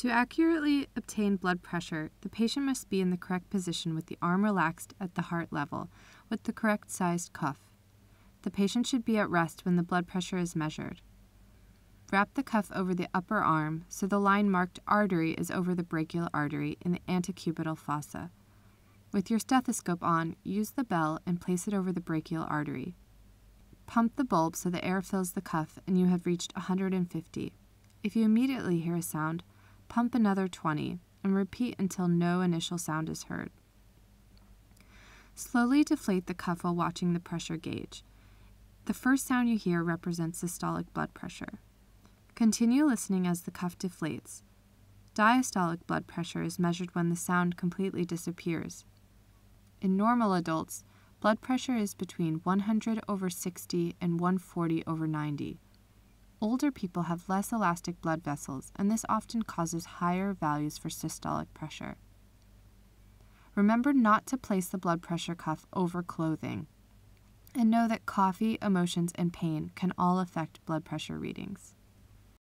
To accurately obtain blood pressure, the patient must be in the correct position with the arm relaxed at the heart level, with the correct sized cuff. The patient should be at rest when the blood pressure is measured. Wrap the cuff over the upper arm so the line marked artery is over the brachial artery in the antecubital fossa. With your stethoscope on, use the bell and place it over the brachial artery. Pump the bulb so the air fills the cuff and you have reached 150. If you immediately hear a sound, pump another 20 and repeat until no initial sound is heard. Slowly deflate the cuff while watching the pressure gauge. The first sound you hear represents systolic blood pressure. Continue listening as the cuff deflates. Diastolic blood pressure is measured when the sound completely disappears. In normal adults, blood pressure is between 100/60 and 140/90. Older people have less elastic blood vessels, and this often causes higher values for systolic pressure. Remember not to place the blood pressure cuff over clothing, and know that coffee, emotions, and pain can all affect blood pressure readings.